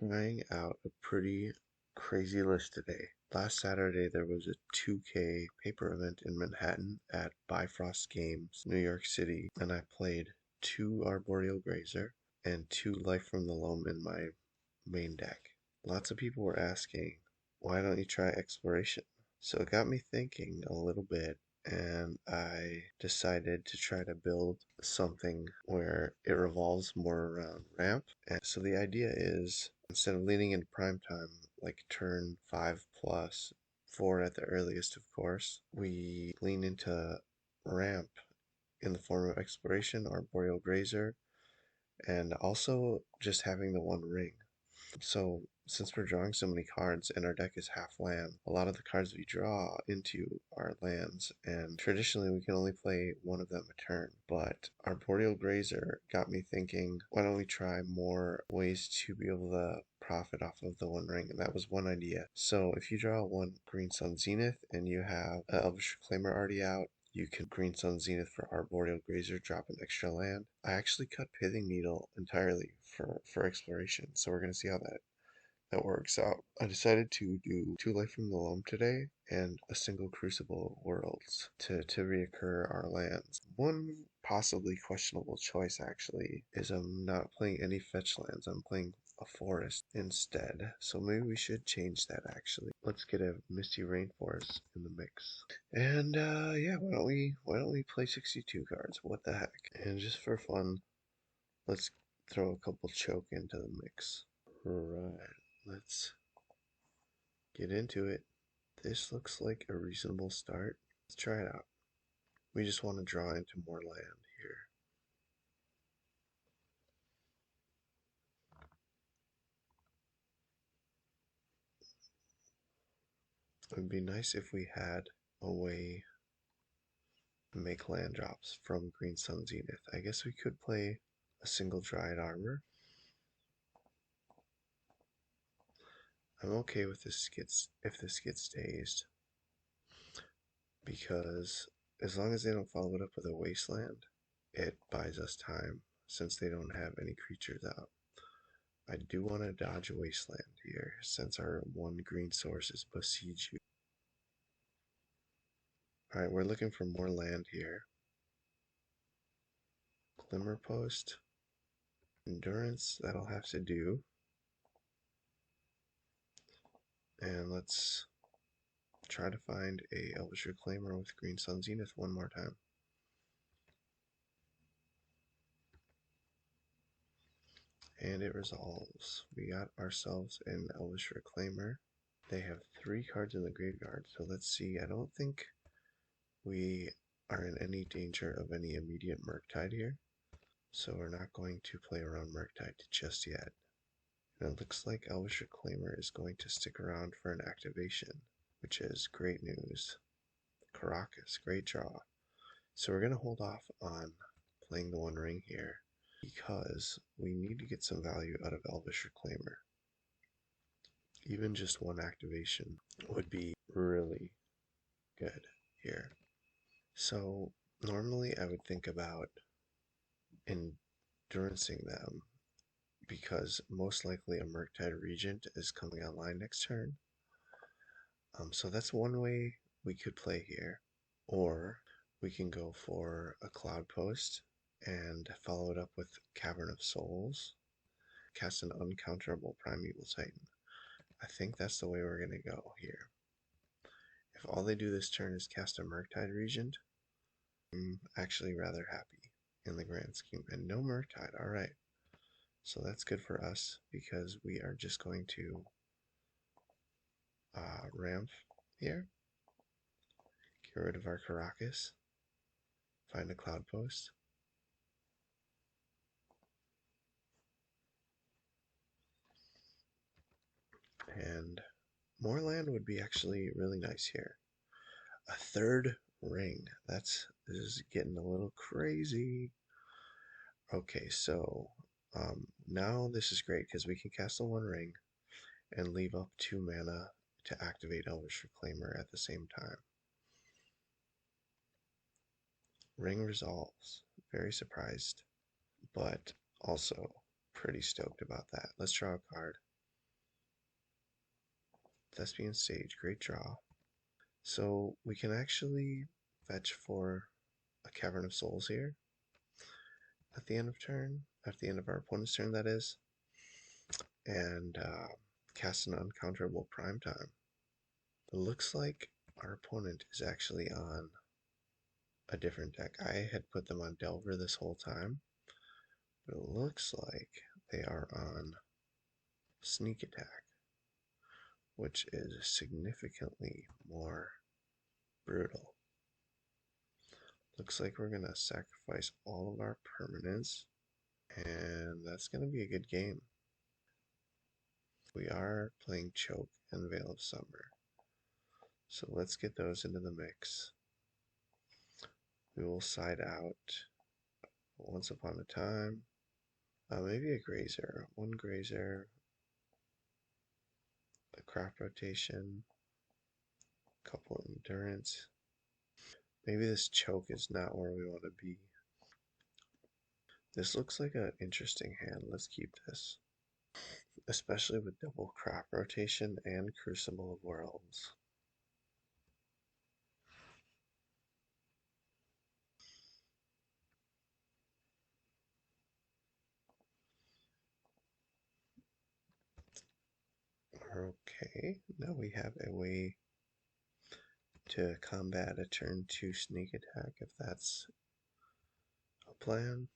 trying out a pretty crazy list today. Last Saturday, there was a 2K paper event in Manhattan at Bifrost Games, New York City, and I played 2 Arboreal Grazer and 2 Life from the Loam in my main deck. Lots of people were asking, why don't you try Exploration? So it got me thinking a little bit, and I decided to try to build something where it revolves more around ramp. And so the idea is, instead of leaning into prime time, like turn 5 plus, 4 at the earliest, of course, we lean into ramp in the form of Exploration, Arboreal Grazer, and also just having the one ring. So, since we're drawing so many cards and our deck is half land, a lot of the cards we draw into are lands, and traditionally we can only play one of them a turn. But Arboreal Grazer got me thinking, why don't we try more ways to be able to profit off of the one ring? And that was one idea. So, if you draw one Green Sun Zenith and you have an Elvish Reclaimer already out, you can Green Sun Zenith for Arboreal Grazer, drop an extra land. I actually cut Pithing Needle entirely for Exploration, so we're going to see how that works out. I decided to do 2 Life from the Loam today and a single Crucible Worlds to reoccur our lands. One possibly questionable choice, actually, is I'm not playing any fetch lands. I'm playing a forest instead. So maybe we should change that, actually. Let's get a Misty Rainforest in the mix. And yeah, why don't we play 62 cards? What the heck? And just for fun, let's throw a couple choke into the mix. Right. Let's get into it. This looks like a reasonable start. Let's try it out. We just want to draw into more land here. It would be nice if we had a way to make land drops from Green Sun Zenith. I guess we could play a single Dryad Arbor. I'm okay with this if this gets dazed, because as long as they don't follow it up with a wasteland, it buys us time since they don't have any creatures out. I do want to dodge a wasteland here since our one green source is Besiege. Alright, we're looking for more land here. Glimmer Post. Endurance, that'll have to do. And let's try to find a Elvish Reclaimer with Green Sun Zenith one more time. And it resolves. We got ourselves an Elvish Reclaimer. They have 3 cards in the graveyard, so let's see. I don't think we are in any danger of any immediate Murktide here, so we're not going to play around Murktide just yet. And it looks like Elvish Reclaimer is going to stick around for an activation, which is great news. Caracas, great draw. So we're going to hold off on playing the one ring here because we need to get some value out of Elvish Reclaimer. Even just one activation would be really good here. So normally I would think about endurancing them because most likely a Murktide Regent is coming online next turn. So that's one way we could play here. Or we can go for a Cloudpost and follow it up with Cavern of Souls. Cast an uncounterable Primeval Titan. I think that's the way we're going to go here. If all they do this turn is cast a Murktide Regent, I'm actually rather happy in the grand scheme. And no Murktide, alright. So that's good for us because we are just going to ramp here. Get rid of our Caracas. Find a Cloudpost. And more land would be actually really nice here. A 3rd ring. This is getting a little crazy. Okay, so now this is great because we can cast the one ring and leave up 2 mana to activate Elvish Reclaimer at the same time. Ring resolves. Very surprised, but also pretty stoked about that. Let's draw a card. Thespian Sage, great draw. So we can actually fetch for a Cavern of Souls here at the end of turn, at the end of our opponent's turn, that is, and cast an uncounterable Prime Time. It looks like our opponent is actually on a different deck. I had put them on Delver this whole time, but it looks like they are on Sneak Attack, which is significantly more brutal. Looks like we're going to sacrifice all of our permanents, and that's going to be a good game. We are playing Choke and Veil of Summer, so let's get those into the mix. We will side out Once Upon a Time, maybe a Grazer, one Grazer, a Craft Rotation, a couple Endurance. Maybe this Choke is not where we want to be. This looks like an interesting hand. Let's keep this. Especially with double Craft Rotation and Crucible of Worlds. Okay, now we have a way to combat a turn 2 sneak attack if that's a plan.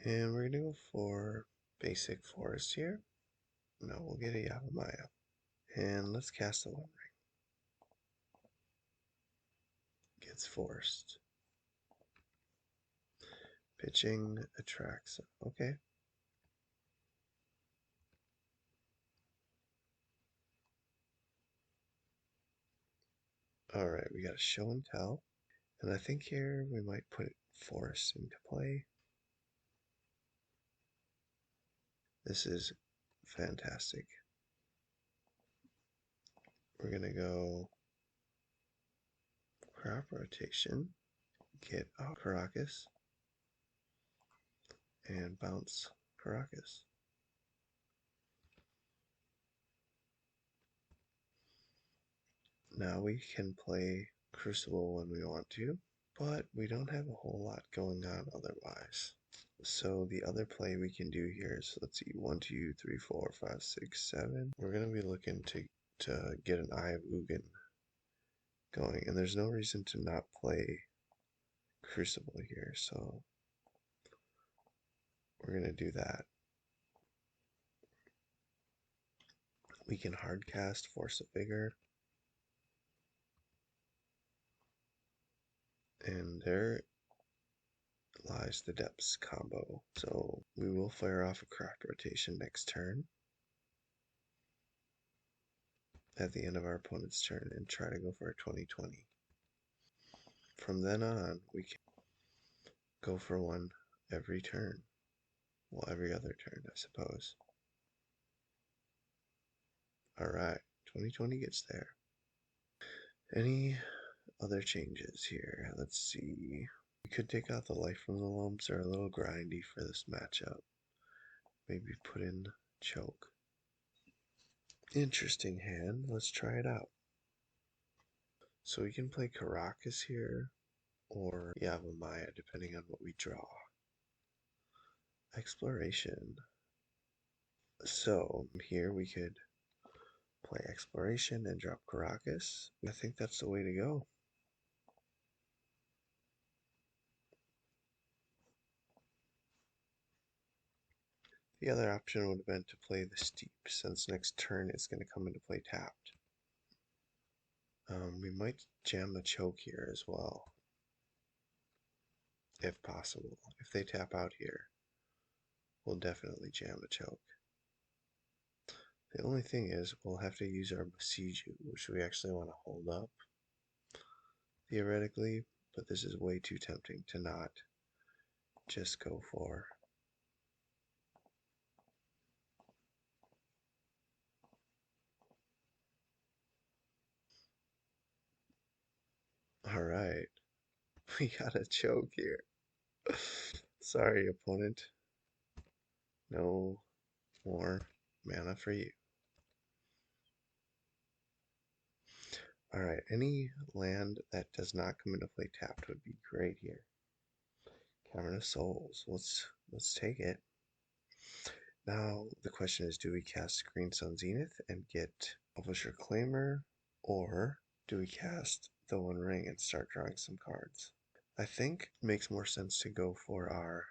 And we're gonna go for basic forest here. No, we'll get a Yavimaya. And let's cast a One Ring. Gets forced. Pitching attracts. Okay. Alright, we got a show and tell. And I think here we might put forest into play. This is fantastic. We're gonna go crop rotation, get out Caracas, and bounce Caracas. Now we can play Crucible when we want to, but we don't have a whole lot going on otherwise. So the other play we can do here is, let's see, 1, 2, 3, 4, 5, 6, 7. We're going to be looking to get an Eye of Ugin going, and there's no reason to not play Crucible here, so we're going to do that. We can hardcast Force of Vigor, and there lies the Depths combo. So we will fire off a Craft Rotation next turn at the end of our opponent's turn and try to go for a 20/20. From then on, we can go for one every turn. Well, every other turn, I suppose. Alright, 20/20 gets there. Any other changes here? Let's see. We could take out the Life from the Lumps. They're a little grindy for this matchup. Maybe put in Choke. Interesting hand. Let's try it out. So we can play Caracas here, or Yavimaya, depending on what we draw. Exploration. So here we could play Exploration and drop Caracas. I think that's the way to go. The other option would have been to play the Steep, since next turn it's going to come into play tapped. We might jam a Choke here as well, if possible. If they tap out here, we'll definitely jam a Choke. The only thing is, we'll have to use our Besiege, which we actually want to hold up, theoretically, but this is way too tempting to not just go for. Alright, we got a Choke here. Sorry, opponent. No more mana for you. Alright, any land that does not come into play tapped would be great here. Cavern of Souls. Let's take it. Now the question is, do we cast Green Sun Zenith and get Elvish Reclaimer, or do we cast the One Ring and start drawing some cards? I think it makes more sense to go for our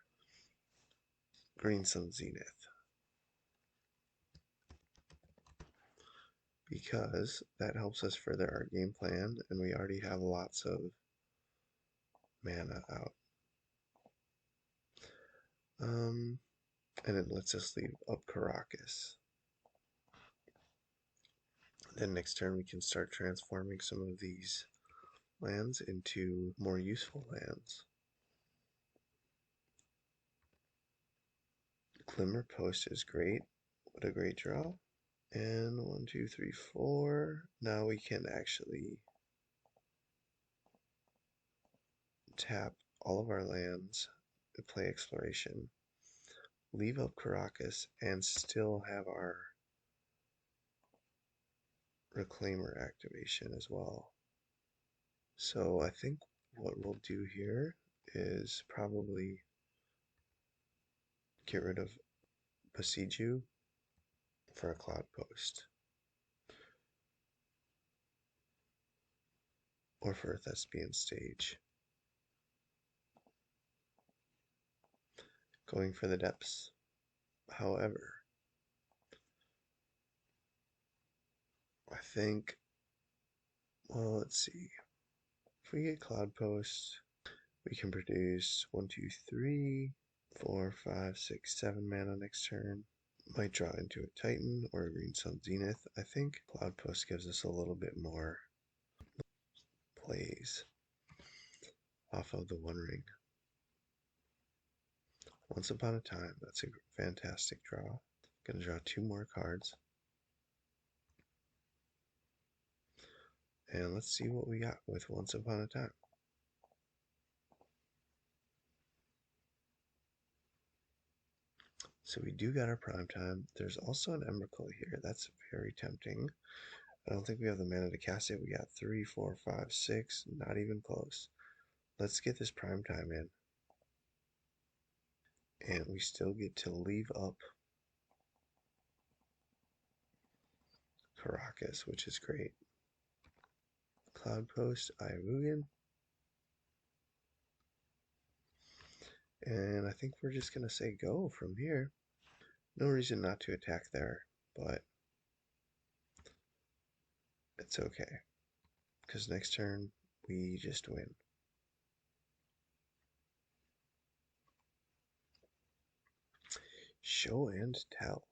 Green Sun Zenith, because that helps us further our game plan, and we already have lots of mana out. And it lets us leave up Caracas. Then next turn we can start transforming some of these lands into more useful lands. Glimmer Post is great. What a great draw. And 1, 2, 3, 4. Now we can actually tap all of our lands, play Exploration, leave up Caracas, and still have our Reclaimer activation as well. So I think what we'll do here is probably get rid of Besiju for a Cloudpost, or for a Thespian Stage. Going for the depths. However, I think, well, let's see. If we get Cloudpost, we can produce 1, 2, 3, 4, 5, 6, 7 mana next turn. Might draw into a Titan or a Green Sun Zenith. I think Cloudpost gives us a little bit more plays off of the One Ring. Once Upon a Time, that's a fantastic draw. Gonna draw 2 more cards. And let's see what we got with Once Upon a Time. So we do got our prime time. There's also an Emrakul here. That's very tempting. I don't think we have the mana to cast it. We got 3, 4, 5, 6. Not even close. Let's get this prime time in. And we still get to leave up Caracas, which is great. Cloudpost, Ayarugan. And I think we're just going to say go from here. No reason not to attack there, but it's okay. Because next turn, we just win. Show and tell.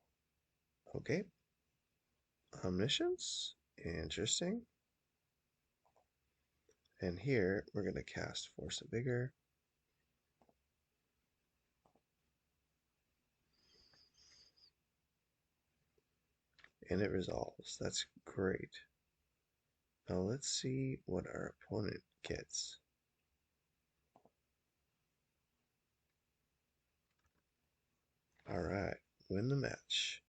Okay. Omniscience. Interesting. And here, we're going to cast Force of Vigor. And it resolves. That's great. Now let's see what our opponent gets. Alright, win the match.